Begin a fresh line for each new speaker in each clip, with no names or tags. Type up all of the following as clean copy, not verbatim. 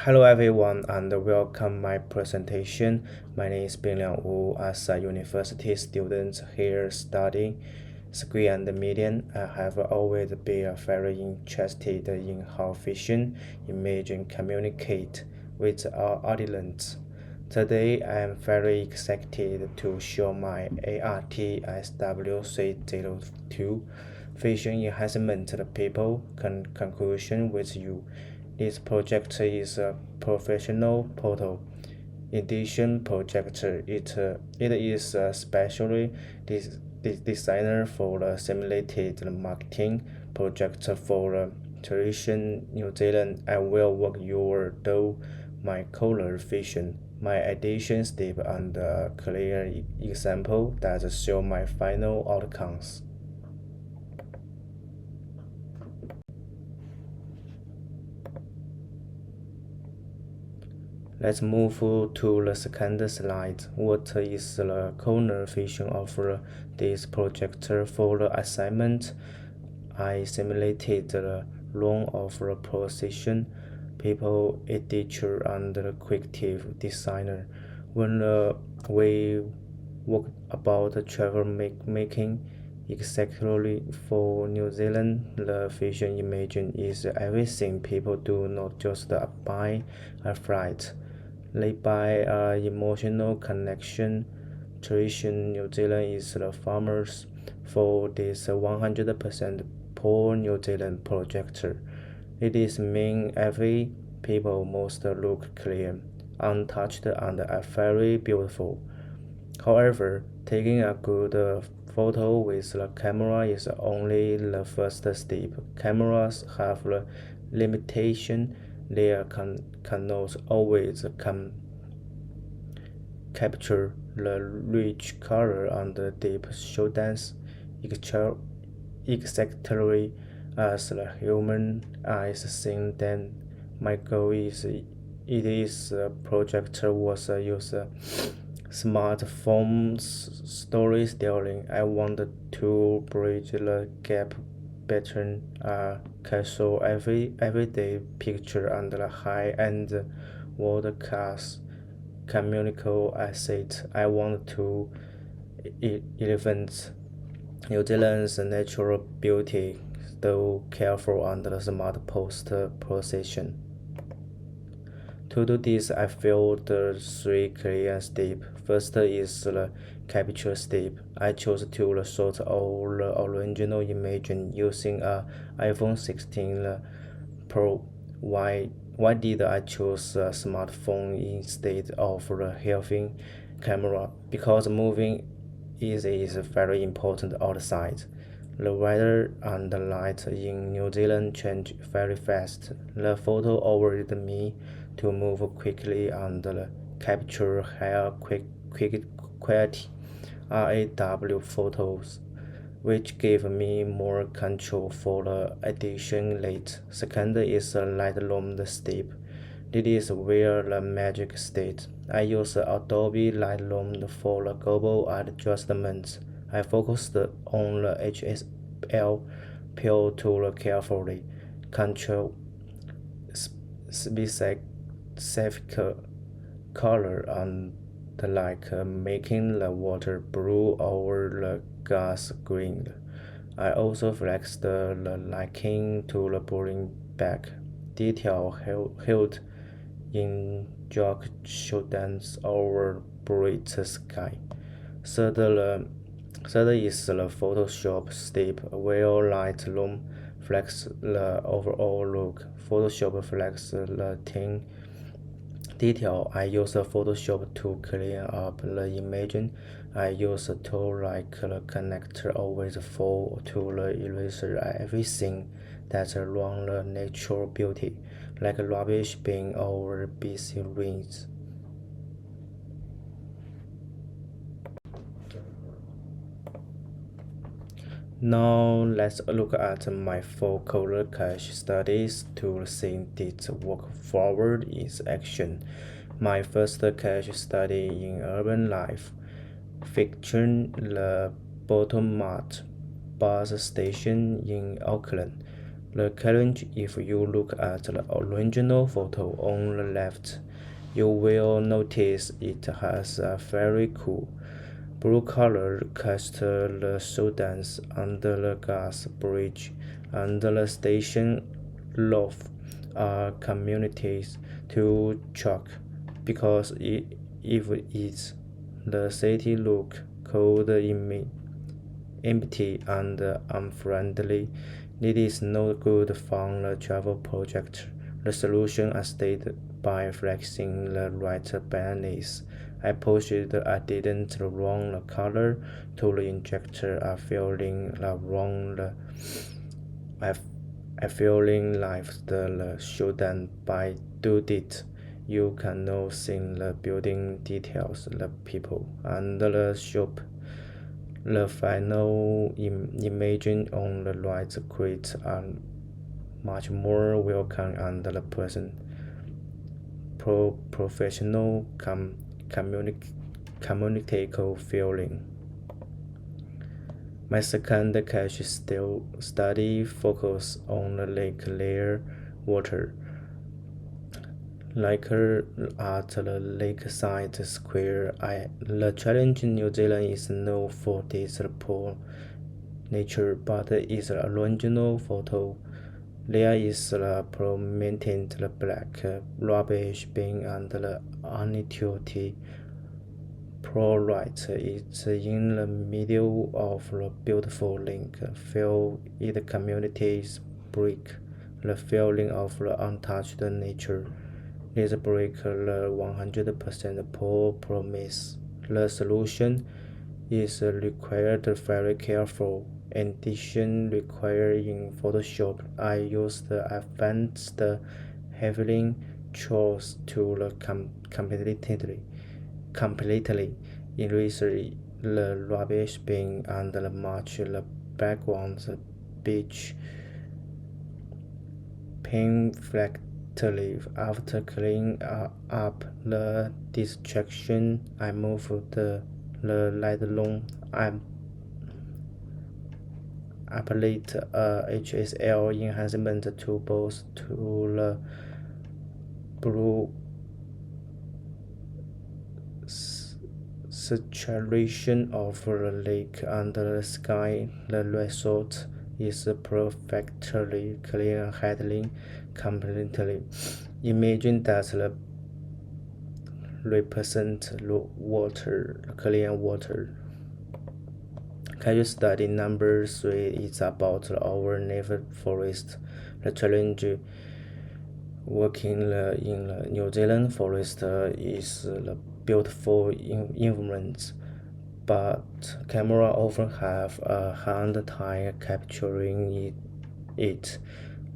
Hello everyone and welcome my presentation. My name is Bingliang Wu. As a university student here studying screen and media, I have always been very interested in how vision, image, and communicate with our audience. Today I am very excited to show my ARTSW302 vision enhancement people conclusion with you. This project is a professional photo edition project. It is specially designed for a simulated marketing project for tradition New Zealand. I will walk you through my color vision, my edition step, and a clear example that show my final outcomes. Let's move to the second slide. What is the corner vision of this project? For the assignment, I simulated the role of a position, people, editor, and the creative designer. When we work about travel making, exactly for New Zealand, the vision imagine is everything people do, not just buy a flight. They buy an emotional connection. Tradition New Zealand is the farmers for this 100% poor New Zealand project. It is mean every people must look clean, untouched, and very beautiful. However, taking a good photo with the camera is only the first step. Cameras have the limitation. They cannot always capture the rich color and the deep shadows exactly as the human eyes think. Then my goal is project was use smartphone storytelling. I wanted to bridge the gap between casual everyday picture and the high-end world-class communicable asset. I want to elevate New Zealand's natural beauty, though careful and the smart post-procession. To do this, I followed the three clear steps. First is the capture step. I chose to sort all the original image using a iPhone 16 Pro. Why did I choose a smartphone instead of a healthy camera? Because moving is very important outside. The weather and the light in New Zealand change very fast. The photo ordered me to move quickly and capture higher quality RAW photos, which gave me more control for the edition late. Second is the Lightroom step. This is where the magic stays. I use Adobe Lightroom for the global adjustments. I focused on the HSL pill to carefully control specific color and making the water blue over the gas green. I also flexed the lighting to bring back detail held in dark shadows over bright sky. Third is the Photoshop step, where Lightroom flex the overall look. Photoshop flex the thin detail. I use Photoshop to clean up the image. I use a tool like the connector always fall to the eraser everything that's wrong the natural beauty, like rubbish bin or busy rings. Now let's look at my four color case studies to see this work forward is action. My first case study in urban life. Fiction the Bottom Mart bus station in Auckland. The challenge, if you look at the original photo on the left, you will notice it has a very cool blue color cast the students under the gas bridge and the station roof are communities to chalk because if it's the city look cold empty and unfriendly. It is no good for the travel project. The solution is stated by flexing the right balance. I pushed I didn't wrong the color to the injector. I feeling the wrong the I, I feeling like the shouldn't by do it. You can now see the building details, the people, and the shop. The final image on the right creates a much more welcome and person professional communicative feeling. My second case study focus on the lake layer water. Like at the lakeside square, the challenge in New Zealand is known for its poor nature, but its original photo. There is the prominent black rubbish bin and the unutility pro-right. It's in the middle of the beautiful link. Feel it communities break the feeling of the untouched nature. This break the 100% poor promise. The solution is required very careful. In addition, required in Photoshop, I used advanced heavily chose to the completely erase the rubbish bin and match the background beach painfully. After cleaning up the distraction, I moved the lightroom. I applied HSL enhancement to both to the blue saturation of the lake and the sky. The result is perfectly clear handling completely. Imagine that the represent water, clear water. Case study number 3 is about our native forest. The challenge working in the New Zealand forest is the beautiful environment, but camera often have a hard time capturing it.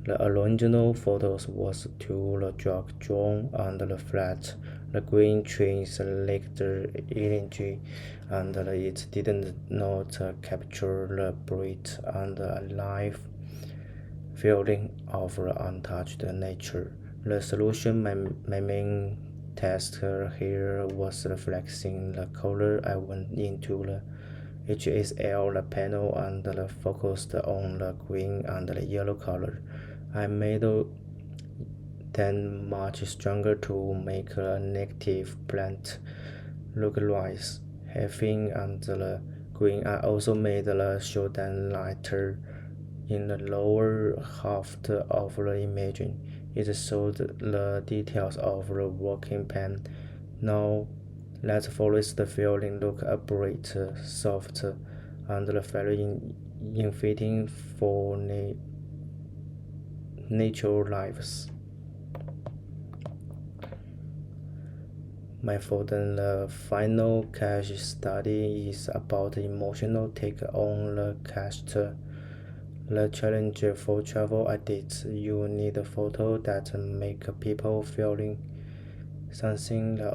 The original photos was to the dark drawn and the flat. The green trees lacked the energy, and it did not capture the bright and alive feeling of the untouched nature. The solution, my main task here was reflecting the color. I went into the HSL panel and focused on the green and the yellow color. I made them much stronger to make a negative plant look nice. Having and the green, I also made the shoulder lighter in the lower half of the image. It showed the details of the working pen. Now let's follow the feeling look bright, soft, and very infitting for nature lives. My the final case study is about emotional take on the cast. The challenge for travel edits, you need a photo that make people feeling something. The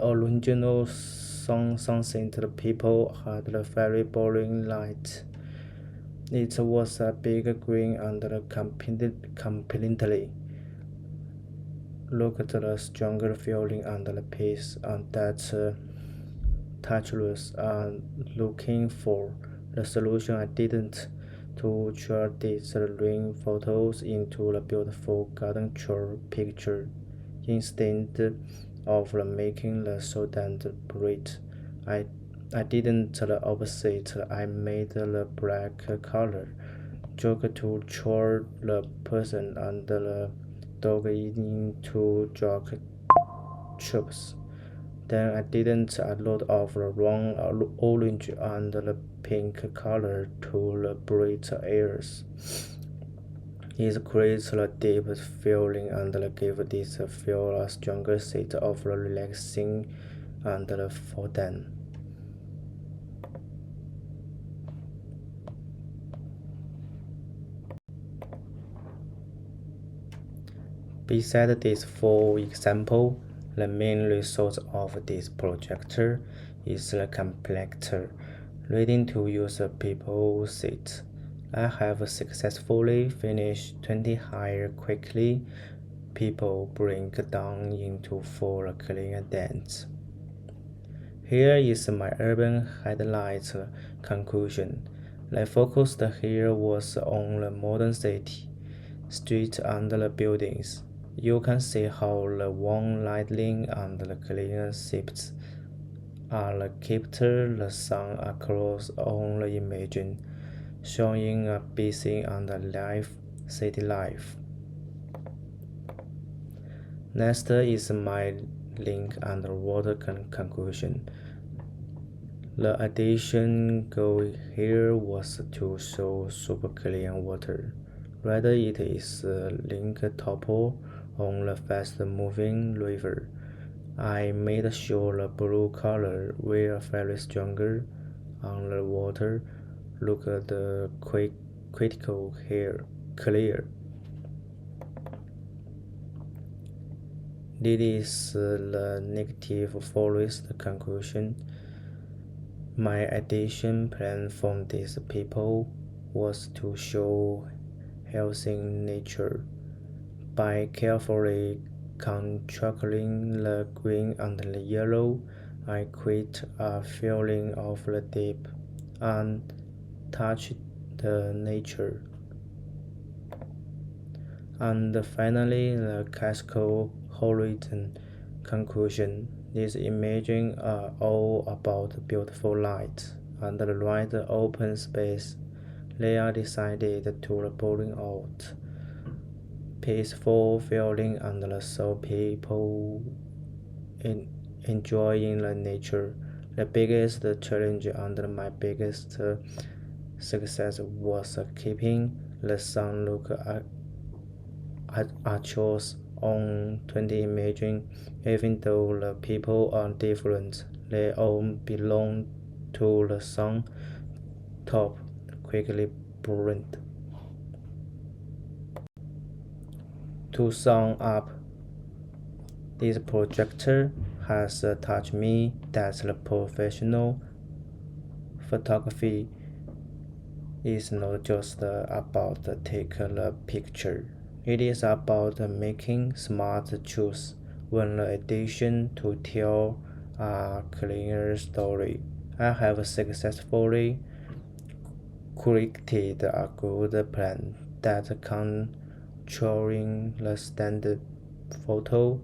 original song something to the people had a very boring light. It was a big green and completely look at the stronger feeling and the peace and that touchless and looking for The solution I didn't to turn these rain photos into a beautiful garden tour picture. Instead of making the sudden bright, I I didn't the opposite. I made the black color joke to turn the person and the dog into joke troops. Then I didn't a lot of the wrong orange and the pink color to the bright airs. It creates a deep feeling and gives this feel a stronger state of relaxing and for them. Beside this, for example, the main result of this projector is the compactor, ready to use people sit. I have successfully finished 20 higher quickly. People break down into 4 clear dents. Here is my urban highlight conclusion. The focus here was on the modern city, streets and the buildings. You can see how the warm lighting and the clean shapes are kept the sun across all the image, showing a busy and alive city life. Next is my link and water conclusion. The addition goal here was to show super clean water, whether it is a link topple on the fast-moving river. I made sure the blue color were very stronger on the water. Look at the critical here, clear. This is the negative forest conclusion. My addition plan from these people was to show healthy nature by carefully contrasting the green and the yellow. I create a feeling of the deep and touch the nature. And finally, the classical horizon conclusion. These images are all about beautiful light and the right open space. They are decided to bring out peaceful feeling and so people enjoying the nature. The biggest challenge and my biggest success was keeping the sun look at shows on 20 images, even though the people are different, they all belong to the sun top quickly burned. To sum up, this projector has taught me that the professional photography is not just about taking a picture. It is about making smart choices when addition to tell a clearer story. I have successfully created a good plan that can turn the standard photo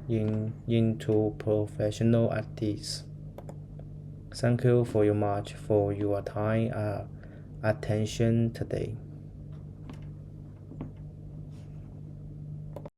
into professional artists. Thank you for your much for your time and attention today.